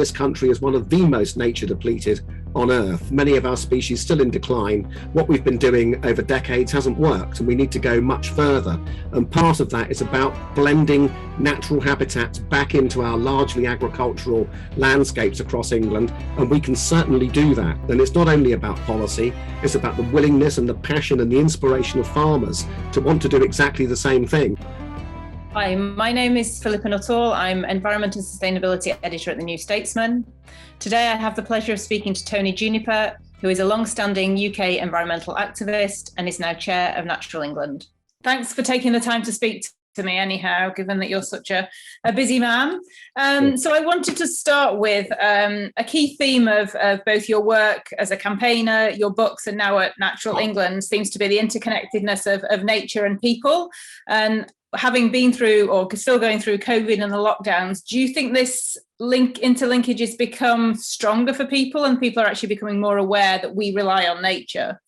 This country is one of the most nature depleted on Earth. Many of our species still in decline. What we've been doing over decades hasn't worked, and we need to go much further. And part of that is about blending natural habitats back into our largely agricultural landscapes across England, and we can certainly do that. And it's not only about policy, it's about the willingness and the passion and the inspiration of farmers to want to do exactly the same thing. Hi, my name is Philippa Nuttall. I'm Environment and Sustainability Editor at the New Statesman. Today I have the pleasure of speaking to Tony Juniper, who is a long-standing UK environmental activist and is now Chair of Natural England. Thanks for taking the time to speak to me anyhow, given that you're such a busy man. So I wanted to start with a key theme of both your work as a campaigner, your books, and now at Natural England seems to be the interconnectedness of nature and people. And having been through or still going through COVID and the lockdowns, do you think this interlinkage has become stronger for people and people are actually becoming more aware that we rely on nature?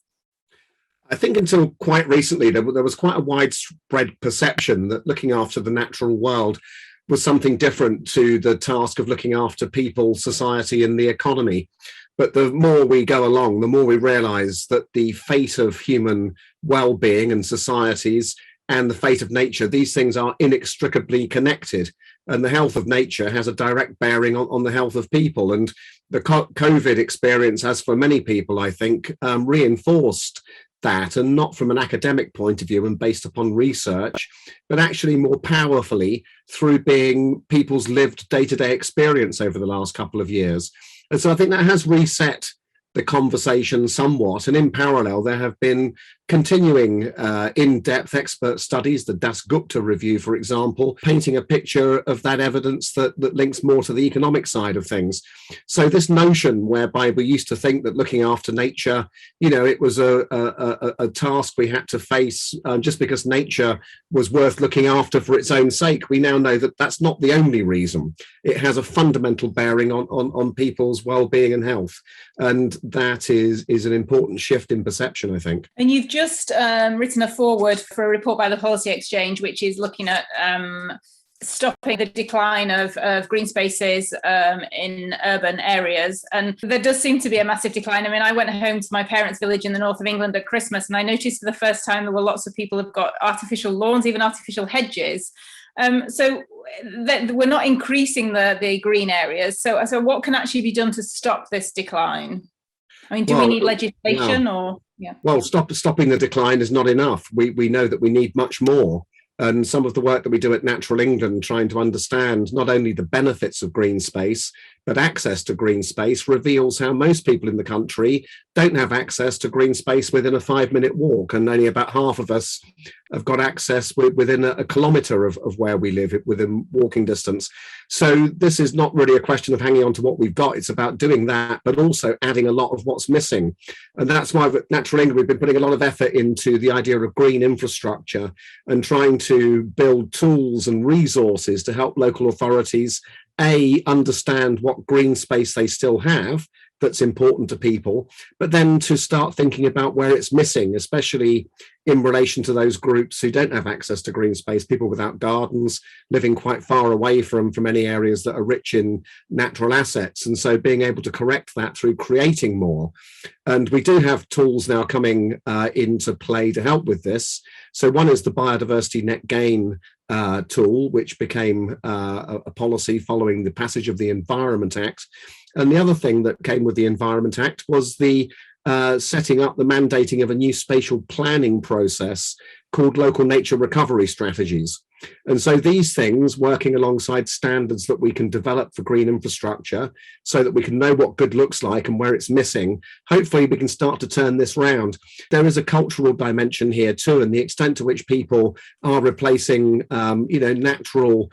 I think until quite recently, there was quite a widespread perception that looking after the natural world was something different to the task of looking after people, society, and the economy. But the more we go along, the more we realise that the fate of human well-being and societies and the fate of nature, these things are inextricably connected. And the health of nature has a direct bearing on the health of people. And the COVID experience, as for many people, I think, reinforced that, and not from an academic point of view and based upon research, but actually more powerfully through being people's lived day-to-day experience over the last couple of years. And so I think that has reset the conversation somewhat. And in parallel, there have been continuing in-depth expert studies, the Dasgupta review, for example, painting a picture of that evidence that links more to the economic side of things. So this notion whereby we used to think that looking after nature, it was a task we had to face just because nature was worth looking after for its own sake, we now know that that's not the only reason. It has a fundamental bearing on people's well-being and health. And that is an important shift in perception, I think. And you've just written a foreword for a report by the Policy Exchange, which is looking at stopping the decline of green spaces in urban areas. And there does seem to be a massive decline. I mean, I went home to my parents' village in the north of England at Christmas, and I noticed for the first time there were lots of people who've got artificial lawns, even artificial hedges. So that we're not increasing the green areas. So what can actually be done to stop this decline? I mean, do we need legislation or? Yeah. Well, stopping the decline is not enough. We know that we need much more. And some of the work that we do at Natural England, trying to understand not only the benefits of green space, but access to green space, reveals how most people in the country don't have access to green space within a 5-minute walk. And only about half of us have got access within a kilometre of where we live, within walking distance. So this is not really a question of hanging on to what we've got. It's about doing that, but also adding a lot of what's missing. And that's why at Natural England, we've been putting a lot of effort into the idea of green infrastructure and trying to build tools and resources to help local authorities understand what green space they still have that's important to people, but then to start thinking about where it's missing, especially in relation to those groups who don't have access to green space, people without gardens, living quite far away from any areas that are rich in natural assets. And so being able to correct that through creating more. And we do have tools now coming into play to help with this. So one is the biodiversity net gain tool, which became a policy following the passage of the Environment Act. And the other thing that came with the Environment Act was the setting up the mandating of a new spatial planning process called local nature recovery strategies. And so these things, working alongside standards that we can develop for green infrastructure so that we can know what good looks like and where it's missing, hopefully we can start to turn this round. There is a cultural dimension here too, and the extent to which people are replacing natural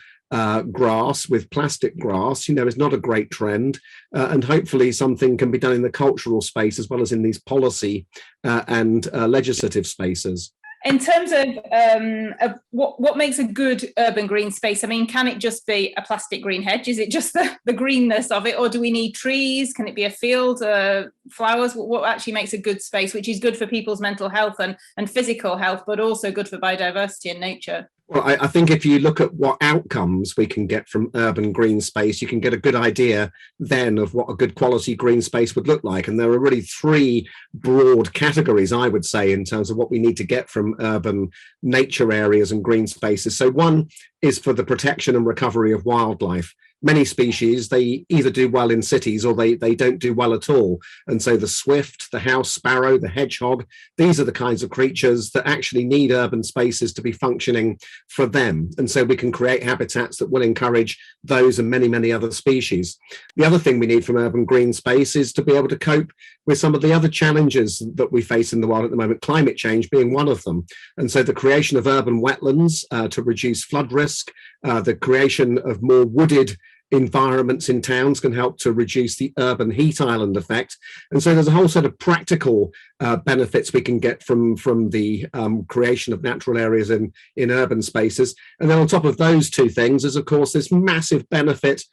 grass with plastic grass, is not a great trend. And hopefully something can be done in the cultural space as well as in these policy and legislative spaces. In terms of what makes a good urban green space, I mean, can it just be a plastic green hedge? Is it just the greenness of it? Or do we need trees? Can it be a field, flowers? What actually makes a good space, which is good for people's mental health and physical health, but also good for biodiversity and nature? Well, I think if you look at what outcomes we can get from urban green space, you can get a good idea then of what a good quality green space would look like. And there are really three broad categories, I would say, in terms of what we need to get from urban nature areas and green spaces. So one is for the protection and recovery of wildlife. Many species, they either do well in cities or they don't do well at all. And so the swift, the house sparrow, the hedgehog, these are the kinds of creatures that actually need urban spaces to be functioning for them. And so we can create habitats that will encourage those and many, many other species. The other thing we need from urban green space is to be able to cope with some of the other challenges that we face in the world at the moment, climate change being one of them. And so the creation of urban wetlands to reduce flood risk, the creation of more wooded environments in towns can help to reduce the urban heat island effect. And so there's a whole set of practical benefits we can get from the creation of natural areas in urban spaces. And then on top of those two things is, of course, this massive benefit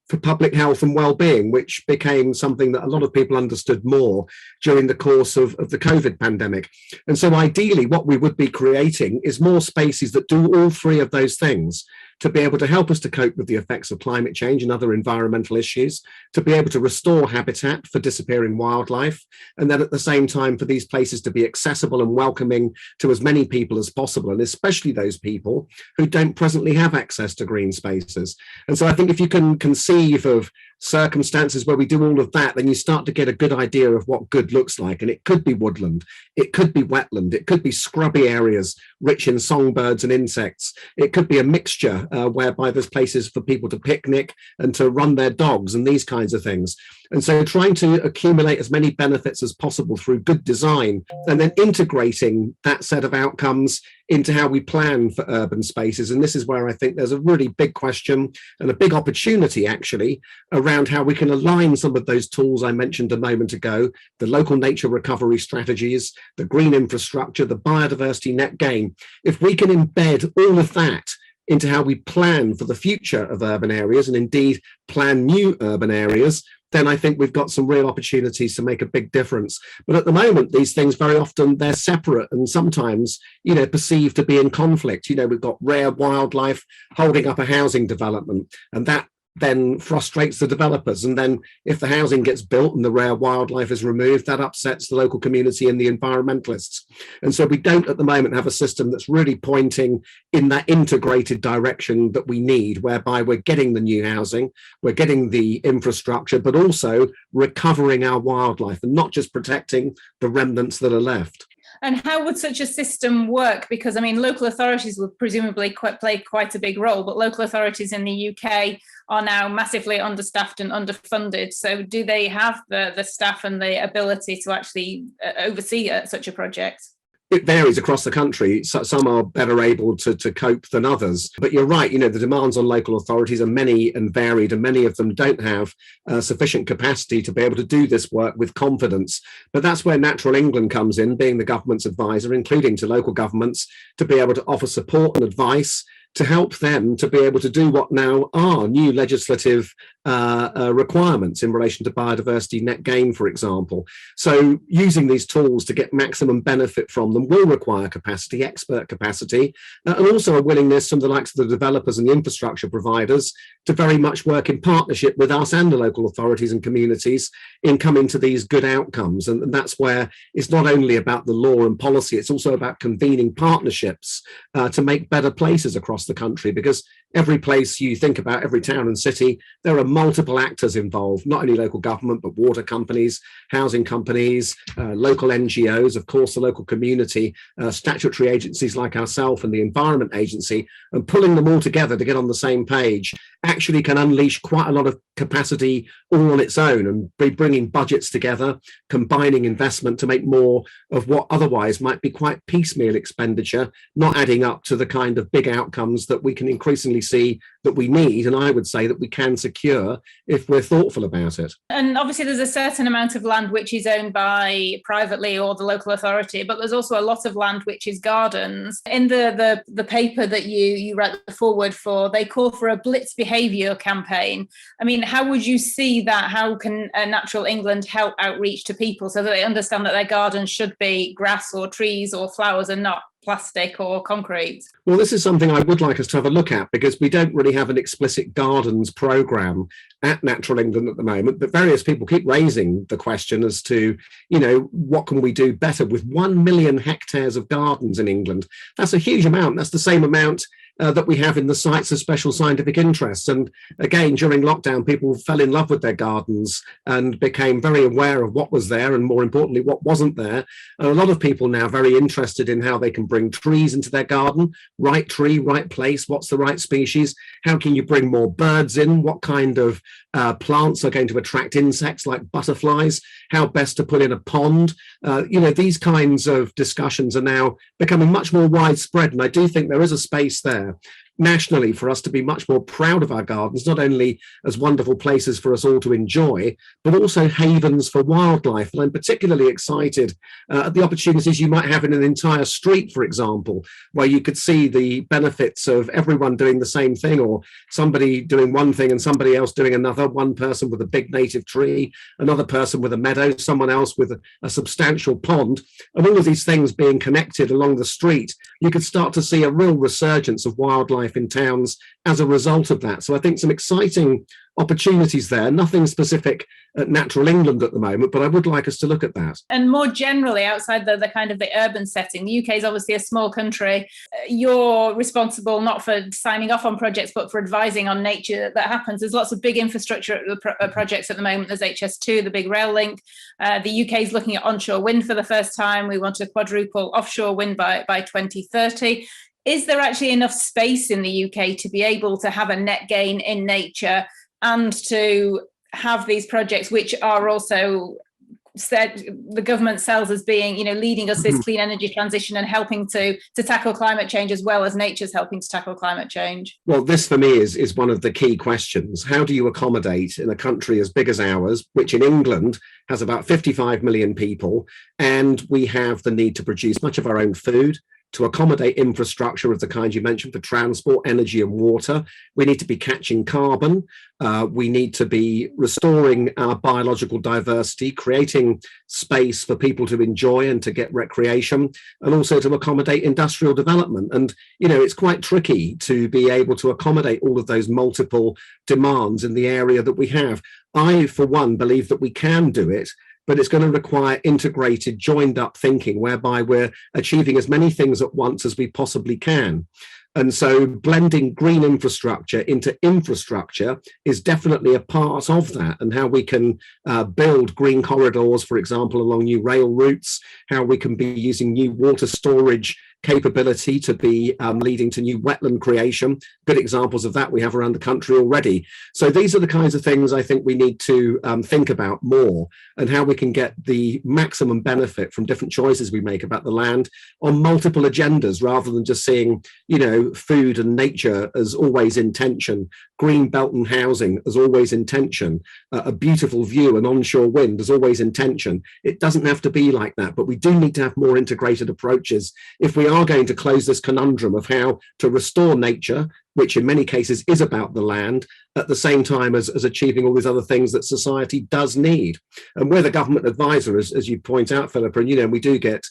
for public health and well-being, which became something that a lot of people understood more during the course of the COVID pandemic. And so ideally, what we would be creating is more spaces that do all three of those things, to be able to help us to cope with the effects of climate change and other environmental issues, to be able to restore habitat for disappearing wildlife, and then at the same time for these places to be accessible and welcoming to as many people as possible, and especially those people who don't presently have access to green spaces. And so I think if you can conceive of circumstances where we do all of that, then you start to get a good idea of what good looks like. And it could be woodland, it could be wetland, it could be scrubby areas rich in songbirds and insects. It could be a mixture whereby there's places for people to picnic and to run their dogs and these kinds of things. And so trying to accumulate as many benefits as possible through good design, and then integrating that set of outcomes into how we plan for urban spaces. And this is where I think there's a really big question and a big opportunity actually around how we can align some of those tools I mentioned a moment ago, the local nature recovery strategies, the green infrastructure, the biodiversity net gain. If we can embed all of that into how we plan for the future of urban areas, and indeed plan new urban areas, then I think we've got some real opportunities to make a big difference. But at the moment, these things very often, they're separate and sometimes, perceived to be in conflict. We've got rare wildlife holding up a housing development, and that then frustrates the developers. And then if the housing gets built and the rare wildlife is removed, that upsets the local community and the environmentalists. And so we don't at the moment have a system that's really pointing in that integrated direction that we need, whereby we're getting the new housing, we're getting the infrastructure, but also recovering our wildlife and not just protecting the remnants that are left. And how would such a system work? Because, local authorities would presumably play quite a big role, but local authorities in the UK are now massively understaffed and underfunded. So do they have the staff and the ability to actually oversee such a project? It varies across the country. So some are better able to cope than others. But you're right, the demands on local authorities are many and varied, and many of them don't have sufficient capacity to be able to do this work with confidence. But that's where Natural England comes in, being the government's advisor, including to local governments, to be able to offer support and advice to help them to be able to do what now are new legislative requirements in relation to biodiversity net gain, for example. So using these tools to get maximum benefit from them will require capacity, expert capacity, and also a willingness from the likes of the developers and the infrastructure providers to very much work in partnership with us and the local authorities and communities in coming to these good outcomes. And that's where it's not only about the law and policy, it's also about convening partnerships to make better places across the country, because every place you think about, every town and city, there are multiple actors involved, not only local government, but water companies, housing companies, local NGOs, of course, the local community, statutory agencies like ourselves and the Environment Agency, and pulling them all together to get on the same page actually can unleash quite a lot of capacity all on its own, and be bringing budgets together, combining investment to make more of what otherwise might be quite piecemeal expenditure, not adding up to the kind of big outcomes that we can increasingly see that we need, and I would say that we can secure if we're thoughtful about it. And obviously there's a certain amount of land which is owned by privately or the local authority, but there's also a lot of land which is gardens. In the paper that you read the forward for, they call for a blitz behaviour campaign. How would you see that? How can Natural England help outreach to people so that they understand that their gardens should be grass or trees or flowers and not plastic or concrete? Well, this is something I would like us to have a look at, because we don't really have an explicit gardens programme at Natural England at the moment, but various people keep raising the question as to, what can we do better with 1 million hectares of gardens in England? That's a huge amount. That's the same amount that we have in the sites of special scientific interest. And again, during lockdown, people fell in love with their gardens and became very aware of what was there, and more importantly, what wasn't there. And a lot of people now very interested in how they can bring trees into their garden. Right tree, right place, what's the right species? How can you bring more birds in? What kind of plants are going to attract insects like butterflies? How best to put in a pond? These kinds of discussions are now becoming much more widespread. And I do think there is a space there nationally for us to be much more proud of our gardens, not only as wonderful places for us all to enjoy, but also havens for wildlife. And I'm particularly excited at the opportunities you might have in an entire street, for example, where you could see the benefits of everyone doing the same thing, or somebody doing one thing and somebody else doing another. One person with a big native tree, another person with a meadow, someone else with a substantial pond, and all of these things being connected along the street. You could start to see a real resurgence of wildlife in towns as a result of that. So I think some exciting opportunities there. Nothing specific at Natural England at the moment, but I would like us to look at that. And more generally, outside the kind of the urban setting, the UK is obviously a small country. You're responsible not for signing off on projects, but for advising on nature that happens. There's lots of big infrastructure projects at the moment. There's HS2, the big rail link. The UK is looking at onshore wind for the first time. We want to quadruple offshore wind by 2030. Is there actually enough space in the UK to be able to have a net gain in nature and to have these projects, which are also said the government sells as being, leading us this clean energy transition and helping to tackle climate change, as well as nature's helping to tackle climate change? Well, this for me is one of the key questions. How do you accommodate in a country as big as ours, which in England has about 55 million people, and we have the need to produce much of our own food, to accommodate infrastructure of the kind you mentioned for transport, energy and water? We need to be catching carbon. We need to be restoring our biological diversity, creating space for people to enjoy and to get recreation, and also to accommodate industrial development. And, it's quite tricky to be able to accommodate all of those multiple demands in the area that we have. I, for one, believe that we can do it, but it's going to require integrated, joined up thinking, whereby we're achieving as many things at once as we possibly can. And so blending green infrastructure into infrastructure is definitely a part of that, and how we can build green corridors, for example, along new rail routes, how we can be using new water storage capability to be leading to new wetland creation. Good examples of that we have around the country already. So these are the kinds of things I think we need to think about more, and how we can get the maximum benefit from different choices we make about the land on multiple agendas, rather than just seeing, food and nature as always in tension, green belt and housing as always in tension, a beautiful view and onshore wind as always in tension. It doesn't have to be like that, but we do need to have more integrated approaches if we are going to close this conundrum of how to restore nature, which in many cases is about the land, at the same time as achieving all these other things that society does need. And we're the government advisor, as you point out, Philippa, and we do get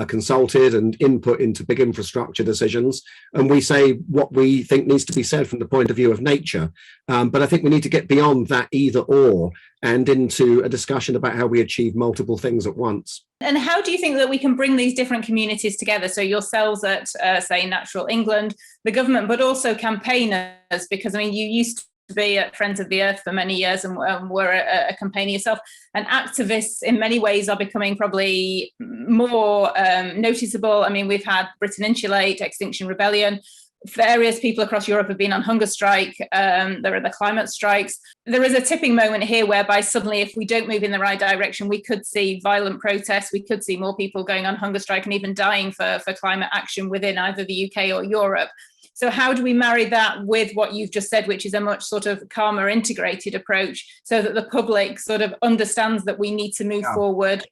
consulted and input into big infrastructure decisions, and we say what we think needs to be said from the point of view of nature. But I think we need to get beyond that either or and into a discussion about how we achieve multiple things at once. And how do you think that we can bring these different communities together? So yourselves at, say, Natural England, the government, but also campaigners, because, you used to be at Friends of the Earth for many years and were a campaigner yourself. And activists in many ways are becoming probably more noticeable. We've had Britain Insulate, Extinction Rebellion. Various people across Europe have been on hunger strike. There are the climate strikes. There is a tipping moment here whereby suddenly, if we don't move in the right direction, we could see violent protests. We could see more people going on hunger strike and even dying for climate action within either the UK or Europe. So how do we marry that with what you've just said, which is a much sort of calmer, integrated approach, so that the public sort of understands that we need to move forward?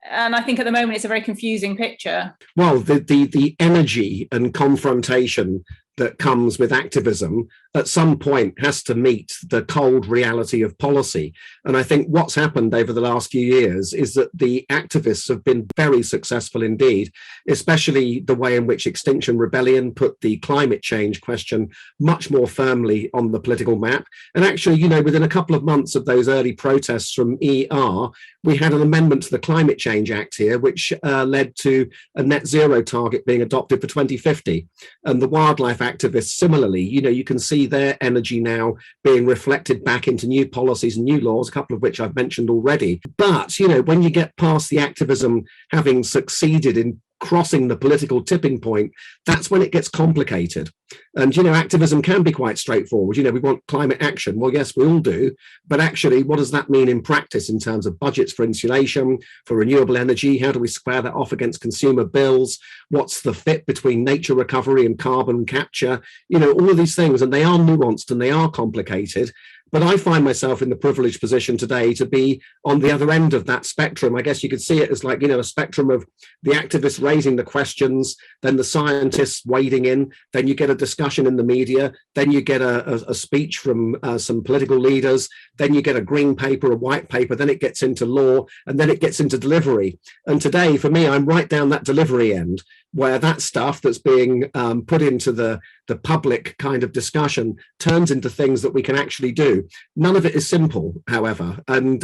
And I think at the moment it's a very confusing picture. Well, the energy and confrontation that comes with activism at some point has to meet the cold reality of policy. And I think what's happened over the last few years is that the activists have been very successful indeed, especially the way in which Extinction Rebellion put the climate change question much more firmly on the political map. And actually, you know, within a couple of months of those early protests from ER, we had an amendment to the Climate Change Act here, which led to a net zero target being adopted for 2050. And the wildlife activists, similarly, you know, you can see their energy now being reflected back into new policies and new laws, a couple of which I've mentioned already. But, you know, when you get past the activism having succeeded in crossing the political tipping point, that's when it gets complicated. And, you know, activism can be quite straightforward. You know, we want climate action. Well, yes, we all do. But actually, what does that mean in practice in terms of budgets for insulation, for renewable energy? How do we square that off against consumer bills? What's the fit between nature recovery and carbon capture? You know, all of these things, and they are nuanced and they are complicated. But I find myself in the privileged position today to be on the other end of that spectrum. I guess you could see it as like, you know, a spectrum of the activists raising the questions, then the scientists wading in, then you get a discussion in the media, then you get a speech from some political leaders, then you get a green paper, a white paper, then it gets into law, and then it gets into delivery. And today, for me, I'm right down that delivery end, where that stuff that's being put into the public kind of discussion turns into things that we can actually do. None of it is simple, however. And,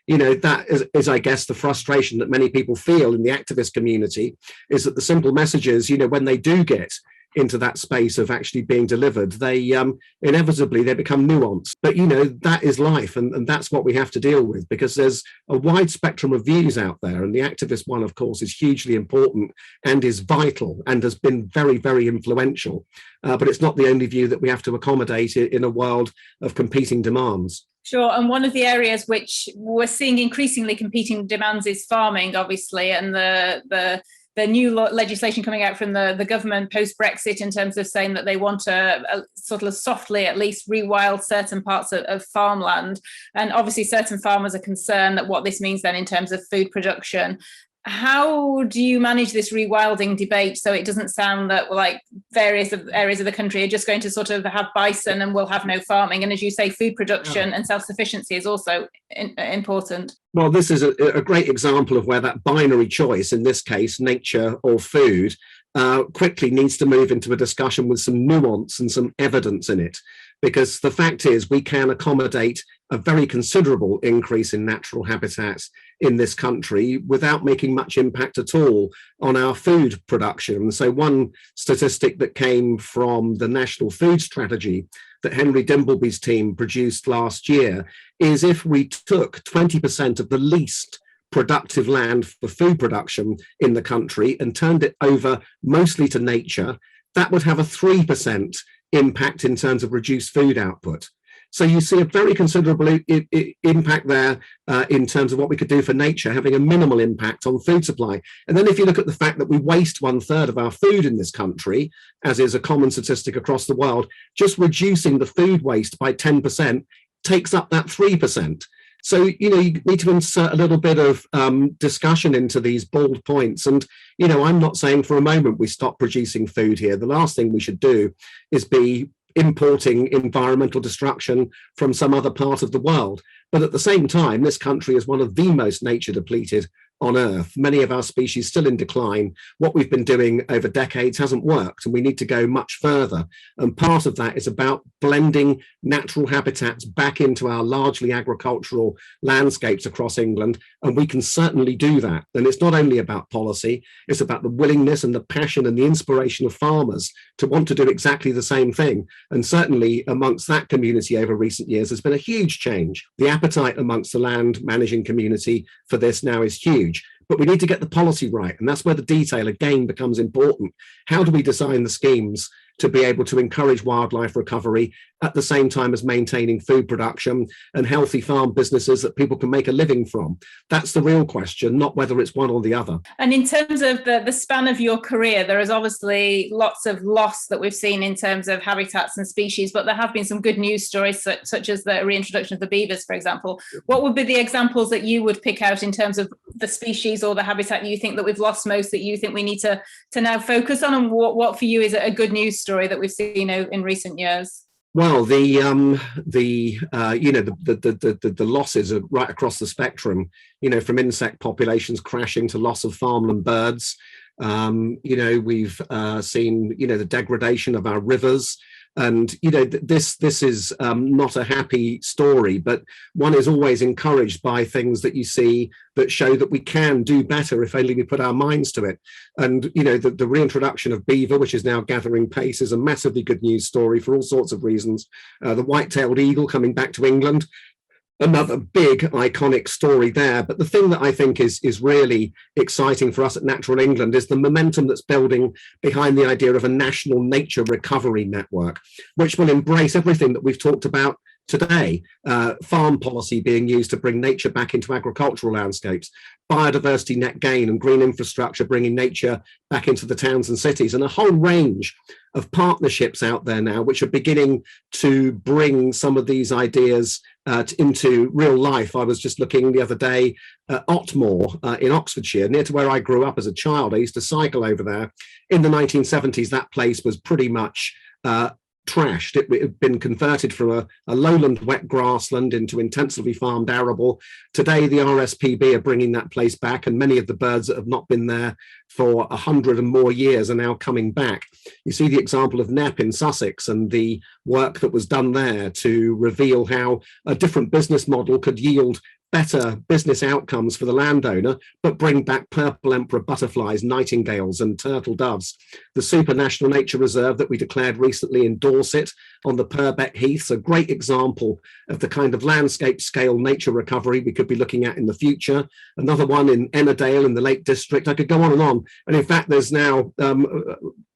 you know, that is, I guess, the frustration that many people feel in the activist community, is that the simple messages, you know, when they do get into that space of actually being delivered, they inevitably they become nuanced. But, you know, that is life, and that's what we have to deal with, because there's a wide spectrum of views out there, and the activist one, of course, is hugely important and is vital and has been very, very influential. But it's not the only view that we have to accommodate in a world of competing demands. Sure. And one of the areas which we're seeing increasingly competing demands is farming, obviously, and the new legislation coming out from the government post-Brexit in terms of saying that they want to sort of softly at least rewild certain parts of farmland. And obviously certain farmers are concerned that what this means then in terms of food production. How do you manage this rewilding debate so it doesn't sound that like various areas of the country are just going to sort of have bison and we'll have no farming? And as you say, food production and self-sufficiency is also important. Well, this is a great example of where that binary choice, in this case, nature or food, quickly needs to move into a discussion with some nuance and some evidence in it. Because the fact is, we can accommodate a very considerable increase in natural habitats in this country without making much impact at all on our food production. So one statistic that came from the National Food Strategy that Henry Dimbleby's team produced last year is if we took 20% of the least productive land for food production in the country and turned it over mostly to nature, that would have a 3% impact in terms of reduced food output. So you see a very considerable impact there in terms of what we could do for nature, having a minimal impact on food supply. And then if you look at the fact that we waste 1/3 of our food in this country, as is a common statistic across the world, just reducing the food waste by 10% takes up that 3%. So, you know, you need to insert a little bit of discussion into these bold points. And, you know, I'm not saying for a moment we stop producing food here. The last thing we should do is be importing environmental destruction from some other part of the world. But at the same time, this country is one of the most nature depleted on Earth. Many of our species still in decline. What we've been doing over decades hasn't worked, and we need to go much further. And part of that is about blending natural habitats back into our largely agricultural landscapes across England, and we can certainly do that. And it's not only about policy, it's about the willingness and the passion and the inspiration of farmers to want to do exactly the same thing. And certainly amongst that community over recent years, there's been a huge change. The appetite amongst the land managing community for this now is huge. But we need to get the policy right. And that's where the detail again becomes important. How do we design the schemes to be able to encourage wildlife recovery at the same time as maintaining food production and healthy farm businesses that people can make a living from? That's the real question, not whether it's one or the other. And in terms of the span of your career, there is obviously lots of loss that we've seen in terms of habitats and species, but there have been some good news stories such as the reintroduction of the beavers, for example. What would be the examples that you would pick out in terms of the species or the habitat you think that we've lost most, that you think we need to now focus on, and what for you is a good news story that we've seen in recent years? Well, the losses are right across the spectrum. From insect populations crashing to loss of farmland birds. We've seen the degradation of our rivers. And this is not a happy story, but one is always encouraged by things that you see that show that we can do better if only we put our minds to it. And the reintroduction of beaver, which is now gathering pace, is a massively good news story for all sorts of reasons. The white-tailed eagle coming back to England, another big iconic story there. But the thing that I think is really exciting for us at Natural England is the momentum that's building behind the idea of a national nature recovery network, which will embrace everything that we've talked about today. Farm policy being used to bring nature back into agricultural landscapes, biodiversity net gain and green infrastructure bringing nature back into the towns and cities, and a whole range of partnerships out there now which are beginning to bring some of these ideas into real life. I was just looking the other day at Otmoor in Oxfordshire, near to where I grew up as a child. I used to cycle over there. In the 1970s, that place was pretty much trashed. It had been converted from a lowland wet grassland into intensively farmed arable. Today, the RSPB are bringing that place back, and many of the birds that have not been there for 100 and more years are now coming back. You see the example of Knepp in Sussex and the work that was done there to reveal how a different business model could yield better business outcomes for the landowner, but bring back purple emperor butterflies, nightingales and turtle doves. The Supranational Nature Reserve that we declared recently in Dorset on the Purbeck Heaths, a great example of the kind of landscape scale nature recovery we could be looking at in the future. Another one in Ennerdale in the Lake District. I could go on and on. And in fact, there's now a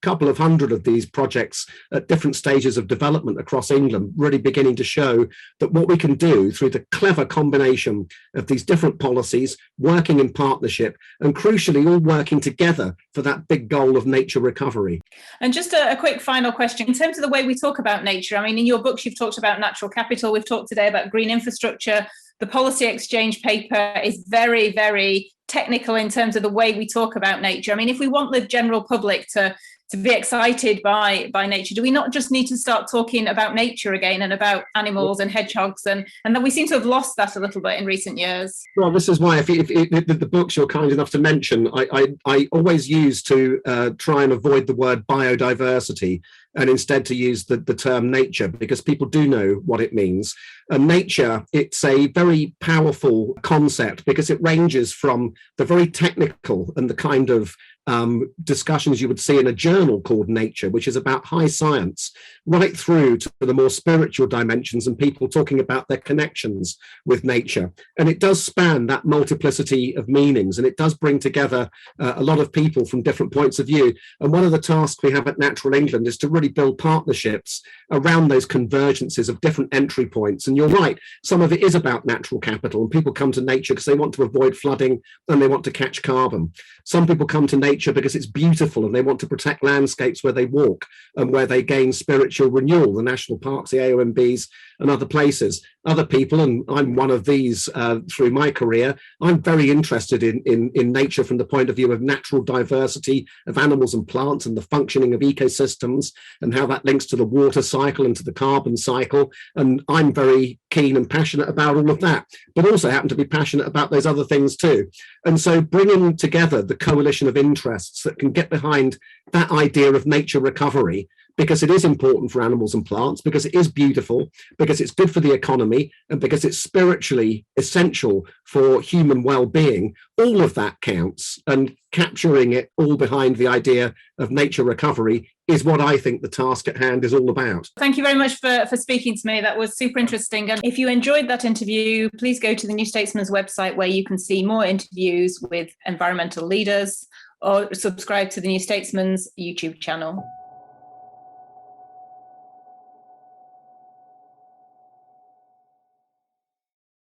couple of hundred of these projects at different stages of development across England, really beginning to show that what we can do through the clever combination of these different policies, working in partnership, and crucially all working together for that big goal of nature recovery. And just a quick final question. In terms of the way we talk about nature, I mean, in your books, you've talked about natural capital. We've talked today about green infrastructure. The policy exchange paper is very, very technical in terms of the way we talk about nature. I mean, if we want the general public to be excited by nature, do we not just need to start talking about nature again and about animals and hedgehogs, and that we seem to have lost that a little bit in recent years? Well, this is why if the books you're kind enough to mention, I always use to try and avoid the word biodiversity and instead to use the term nature, because people do know what it means. And nature, it's a very powerful concept because it ranges from the very technical and the kind of discussions you would see in a journal called Nature, which is about high science, right through to the more spiritual dimensions and people talking about their connections with nature. And it does span that multiplicity of meanings, and it does bring together a lot of people from different points of view. And one of the tasks we have at Natural England is to really build partnerships around those convergences of different entry points. And you're right, some of it is about natural capital, and people come to nature because they want to avoid flooding and they want to catch carbon. Some people come to nature because it's beautiful and they want to protect landscapes where they walk and where they gain spiritual renewal, the national parks, the AONBs and other places. Other people, and I'm one of these through my career, I'm very interested in nature from the point of view of natural diversity of animals and plants and the functioning of ecosystems and how that links to the water cycle and to the carbon cycle. And I'm very keen and passionate about all of that, but also happen to be passionate about those other things too. And so bringing together the coalition of interests that can get behind that idea of nature recovery, because it is important for animals and plants, because it is beautiful, because it's good for the economy, and because it's spiritually essential for human well-being, all of that counts. And capturing it all behind the idea of nature recovery is what I think the task at hand is all about. Thank you very much for speaking to me. That was super interesting. And if you enjoyed that interview, please go to the New Statesman's website where you can see more interviews with environmental leaders, or subscribe to the New Statesman's YouTube channel.